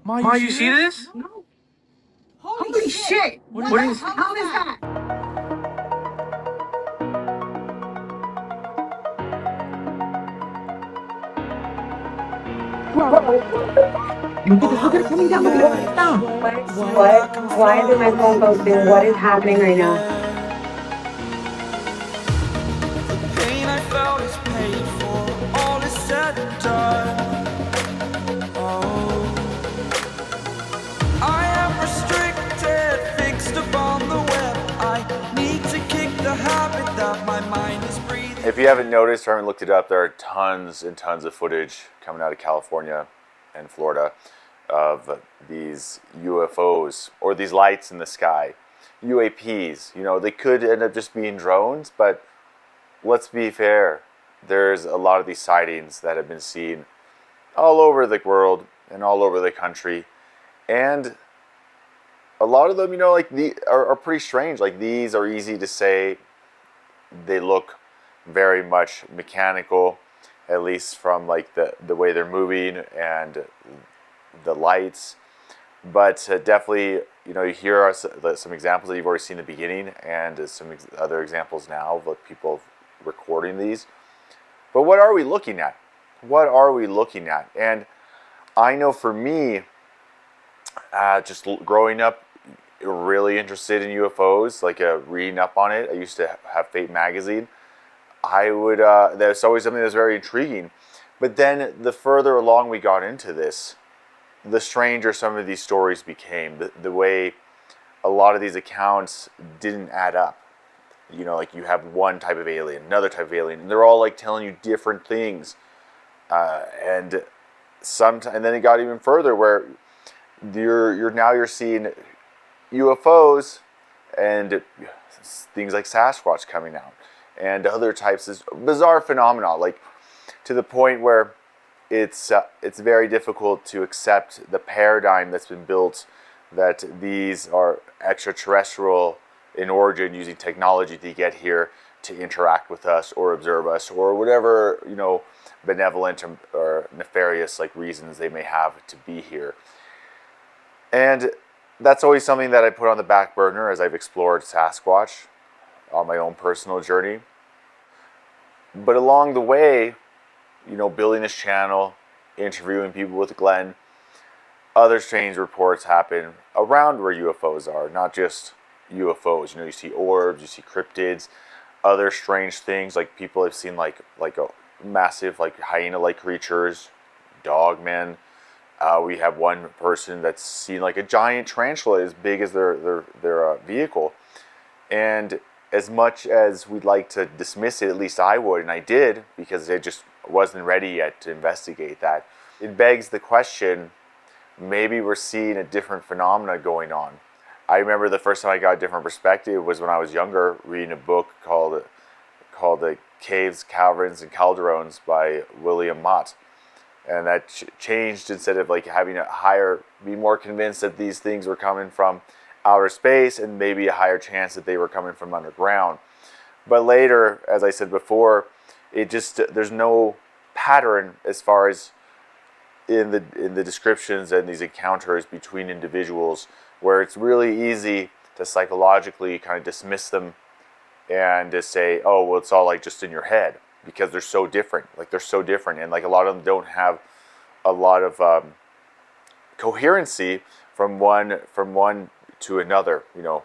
Ma, you see this? No. Holy shit! What the hell is that? Look at it coming down. Look at it down. What? Why isn't my phone posting? What is happening right now? The pain I felt is paid for, all is said and done. Oh, I am restricted, fixed upon the web. I need to kick the habit that my mind is breathing. If you haven't noticed or haven't looked it up, there are tons and tons of footage coming out of California and Florida of these UFOs, or these lights in the sky, UAPs. You know, they could end up just being drones, but let's be fair. There's a lot of these sightings that have been seen all over the world and all over the country, and a lot of them, you know, like are pretty strange. Like, these are easy to say. They look very much mechanical, at least from like the way they're moving and the lights. But definitely, you know, you hear some examples that you've already seen in the beginning, and some other examples now of like people recording these. But what are we looking at? What are we looking at? And I know for me, just growing up, really interested in UFOs, like reading up on it. I used to have Fate magazine. There's always something that's very intriguing. But then the further along we got into this, the stranger some of these stories became. The way a lot of these accounts didn't add up. You know, like you have one type of alien, another type of alien, and they're all like telling you different things. And then it got even further where you're seeing UFOs and things like Sasquatch coming out, and other types of bizarre phenomena, like to the point where it's very difficult to accept the paradigm that's been built that these are extraterrestrial in origin, using technology to get here to interact with us or observe us or whatever, you know, benevolent or nefarious like reasons they may have to be here. And that's always something that I put on the back burner as I've explored Sasquatch on my own personal journey. But along the way, you know, building this channel, interviewing people with Glenn, other strange reports happen around where UFOs are, not just UFOs. You know, you see orbs, you see cryptids, other strange things, like people have seen like a massive like hyena-like creatures, dogmen. We have one person that's seen like a giant tarantula as big as their vehicle. And as much as we'd like to dismiss it, at least I would, and I did, because I just wasn't ready yet to investigate that. It begs the question, maybe we're seeing a different phenomena going on. I remember the first time I got a different perspective was when I was younger, reading a book called The Caves, Caverns, and Calderons by William Mott. And that changed, instead of like having be more convinced that these things were coming from outer space, and maybe a higher chance that they were coming from underground. But later, as I said before, there's no pattern as far as in the descriptions and these encounters between individuals, where it's really easy to psychologically kind of dismiss them and to say, oh, well, it's all like just in your head, because they're so different. Like, they're so different, and like a lot of them don't have a lot of coherency from one to another, you know.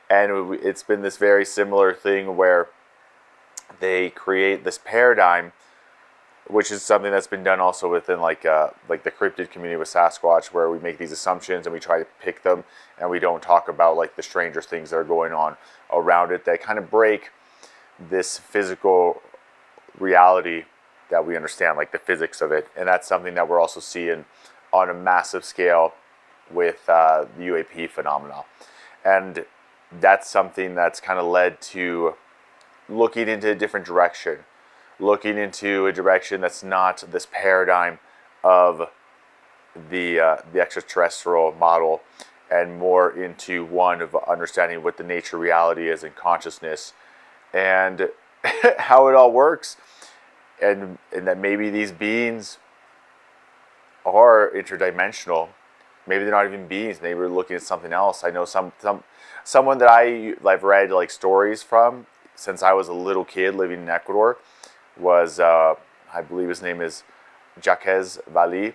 And it's been this very similar thing where they create this paradigm, which is something that's been done also within like the cryptid community with Sasquatch, where we make these assumptions and we try to pick them, and we don't talk about like the stranger things that are going on around it that kind of break this physical reality that we understand, like the physics of it. And that's something that we're also seeing on a massive scale with the UAP phenomena. And that's something that's kind of led to looking into a different direction, looking into a direction that's not this paradigm of the extraterrestrial model, and more into one of understanding what the nature reality is and consciousness, and how it all works, and that maybe these beings are interdimensional. Maybe they're not even beings. Maybe we're looking at something else. I know someone that I've read like stories from since I was a little kid living in Ecuador was I believe his name is Jacques Vallée.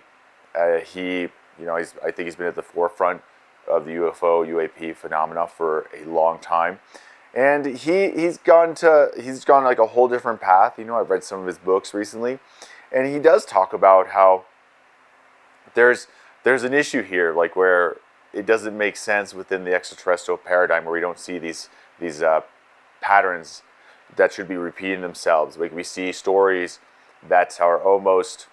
I think he's been at the forefront of the UFO UAP phenomena for a long time, and he's gone like a whole different path. I've read some of his books recently, and he does talk about how there's an issue here, like where it doesn't make sense within the extraterrestrial paradigm, where we don't see these patterns that should be repeating themselves. Like we see stories that are almost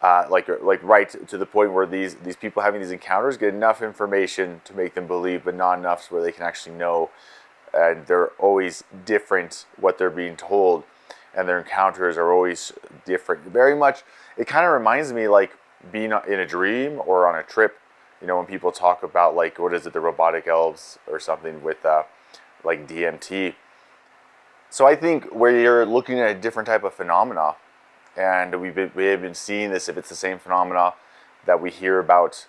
like right to the point where these people having these encounters get enough information to make them believe, but not enough where they can actually know. And they're always different what they're being told, and their encounters are always different. Very much, it kind of reminds me like being in a dream or on a trip. When people talk about like what is it, the robotic elves or something with like DMT. So I think where you're looking at a different type of phenomena, and we have been seeing this, if it's the same phenomena that we hear about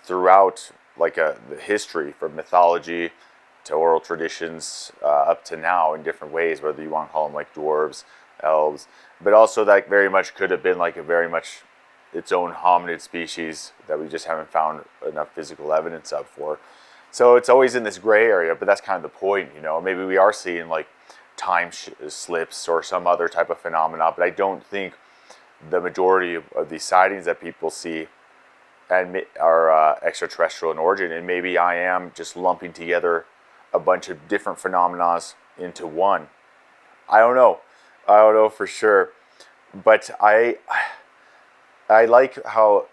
throughout like the history, from mythology to oral traditions up to now in different ways, whether you want to call them like dwarves, elves, but also that very much could have been like a very much its own hominid species that we just haven't found enough physical evidence of for. So it's always in this gray area, but that's kind of the point, Maybe we are seeing like time slips or some other type of phenomena, but I don't think the majority of these sightings that people see and are extraterrestrial in origin. And maybe I am just lumping together a bunch of different phenomena into one. I don't know for sure, but I like how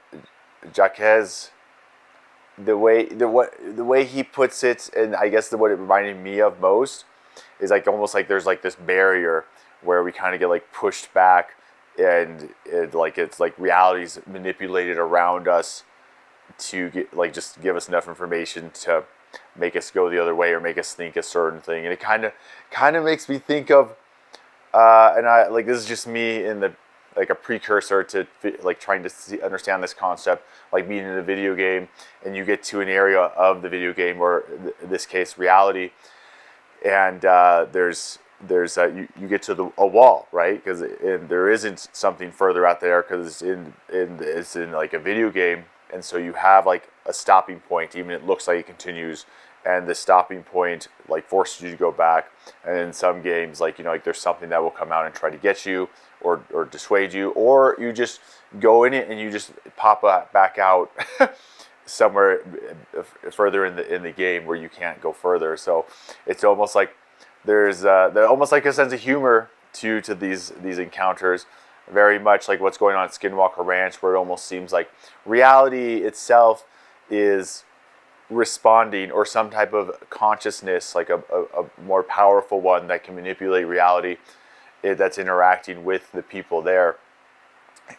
Jacques, the way he puts it, and I guess what it reminded me of most is like almost like there's like this barrier where we kind of get like pushed back, and it's like reality's manipulated around us to get like just give us enough information to make us go the other way or make us think a certain thing. And it kind of makes me think of and I like, this is just me in the like a precursor to like trying to understand this concept, like being in a video game and you get to an area of the video game, or in this case reality, and you get to a wall, right? Because there isn't something further out there, because it's in like a video game, and so you have like a stopping point. Even it looks like it continues, and the stopping point like forces you to go back. And in some games, like like there's something that will come out and try to get you or dissuade you, or you just go in it and you just pop back out somewhere further in the game where you can't go further. So it's almost like there's almost like a sense of humor to these encounters, very much like what's going on at Skinwalker Ranch, where it almost seems like reality itself is responding, or some type of consciousness, like a more powerful one that can manipulate reality, that's interacting with the people there.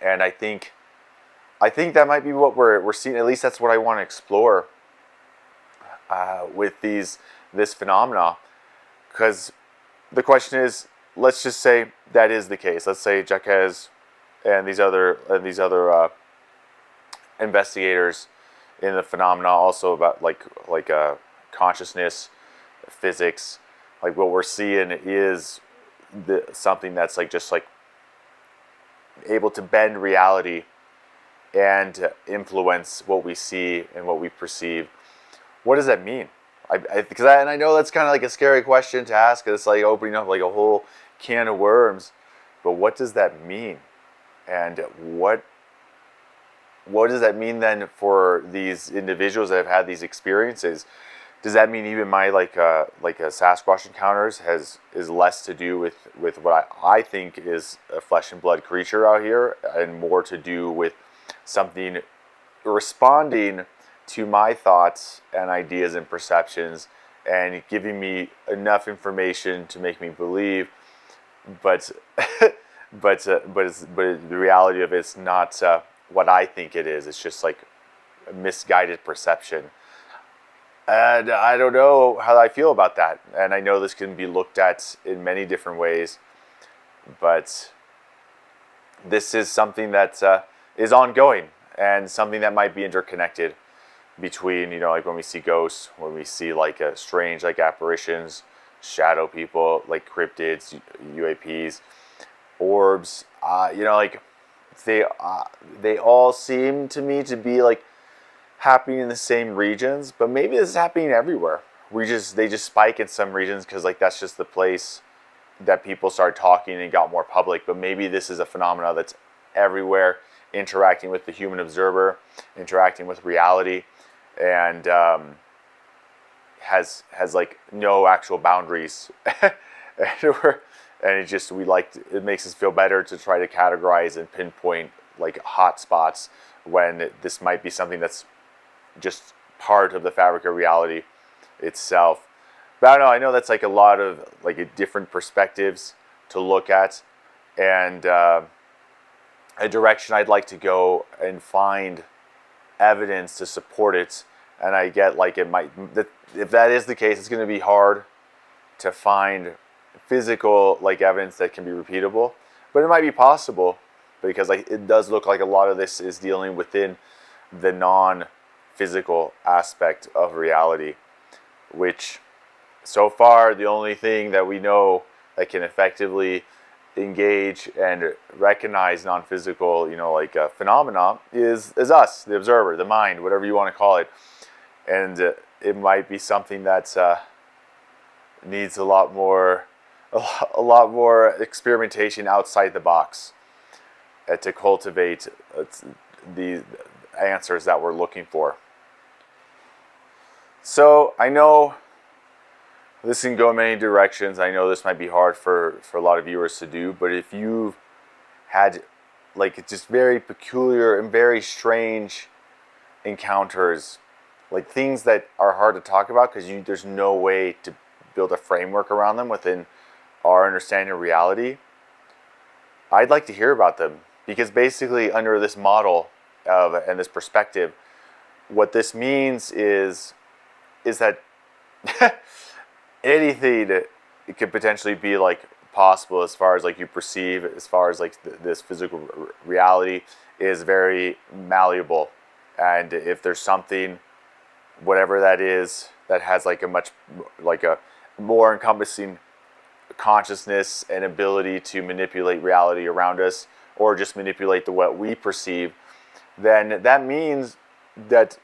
And I think that might be what we're seeing. At least that's what I want to explore with this phenomena. Because the question is, let's just say that is the case. Let's say Jacques and these other investigators in the phenomena, also about like consciousness, physics. Like what we're seeing is something that's like just like able to bend reality and influence what we see and what we perceive. What does that mean? And I know that's kind of like a scary question to ask. It's like opening up like a whole can of worms. But what does that mean? And what does that mean then for these individuals that have had these experiences? Does that mean even my like a Sasquatch encounters is less to do with what I think is a flesh and blood creature out here, and more to do with something responding to my thoughts and ideas and perceptions, and giving me enough information to make me believe, but the reality of it's not what I think it is. It's just like a misguided perception. And I don't know how I feel about that. And I know this can be looked at in many different ways, but this is something that is ongoing and something that might be interconnected between, you know, like when we see ghosts, when we see like strange like apparitions, shadow people, like cryptids, UAPs, orbs, you know, like they all seem to me to be like happening in the same regions, but maybe this is happening everywhere. They just spike in some regions because like that's just the place that people started talking and got more public. But maybe this is a phenomenon that's everywhere, interacting with the human observer, interacting with reality, and has like no actual boundaries. And it makes us feel better to try to categorize and pinpoint like hot spots when this might be something that's just part of the fabric of reality itself. But I don't know, I know that's like a lot of like different perspectives to look at, and a direction I'd like to go and find evidence to support it. And I get like if that is the case, it's going to be hard to find physical like evidence that can be repeatable, but it might be possible because like it does look like a lot of this is dealing within the non-physical aspect of reality, which so far the only thing that we know that can effectively engage and recognize non-physical, you know, like phenomena is us, the observer, the mind, whatever you want to call it. And it might be something that needs a lot more experimentation outside the box to cultivate the answers that we're looking for. So I know this can go in many directions. I know this might be hard for a lot of viewers to do, but if you've had like just very peculiar and very strange encounters, like things that are hard to talk about because there's no way to build a framework around them within our understanding of reality, I'd like to hear about them. Because basically under this model and this perspective, what this means is that anything it could potentially be like possible as far as like you perceive, as far as like this physical reality is very malleable. And if there's something, whatever that is, that has like a more encompassing consciousness and ability to manipulate reality around us, or just manipulate what we perceive, then that means that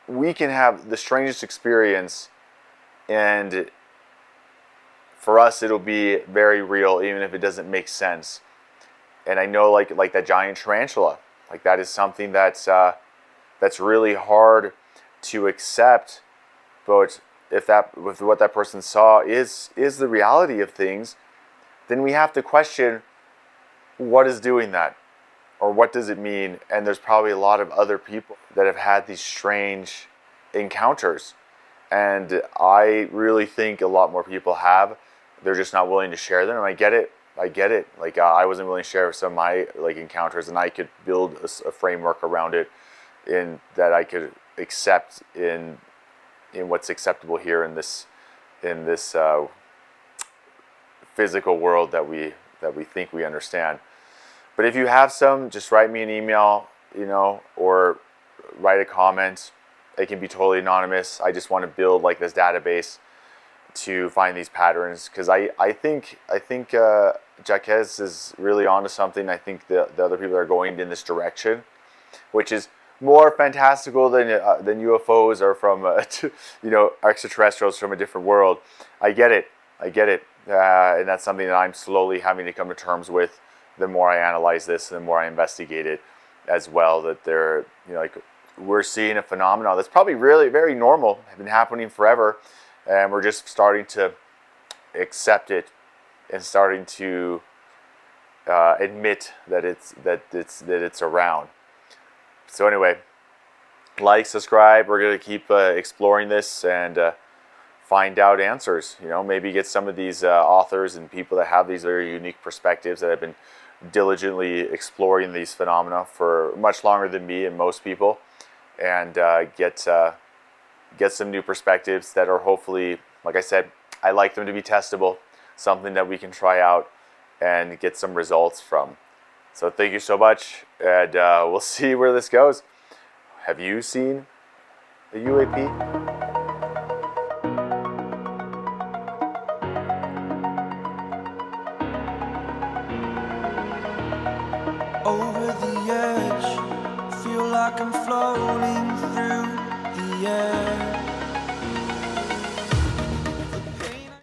we can have the strangest experience, and for us it'll be very real even if it doesn't make sense. And I know like that giant tarantula, like that is something that's really hard to accept, but if what that person saw is the reality of things, then we have to question what is doing that, or what does it mean. And there's probably a lot of other people that have had these strange encounters, and I really think a lot more people have. They're just not willing to share them, and I get it. Like I wasn't willing to share some of my like encounters, and I could build a framework around it, in that I could accept in what's acceptable here in this physical world that we think we understand. But if you have some, just write me an email, you know, or write a comment. It can be totally anonymous. I just want to build like this database to find these patterns, because I think Jacques is really onto something. I think the other people are going in this direction, which is more fantastical than UFOs or from extraterrestrials from a different world. I get it, and that's something that I'm slowly having to come to terms with. The more I analyze this, the more I investigate it as well. That we're seeing a phenomenon that's probably really very normal, have been happening forever, and we're just starting to accept it and starting to admit that it's around. So anyway, like, subscribe. We're going to keep exploring this and find out answers. You know, maybe get some of these authors and people that have these very unique perspectives that have been diligently exploring these phenomena for much longer than me and most people, and get some new perspectives that are hopefully, like I said, I like them to be testable, something that we can try out and get some results from. So thank you so much, and we'll see where this goes. Have you seen a UAP? Over the edge, feel like I'm floating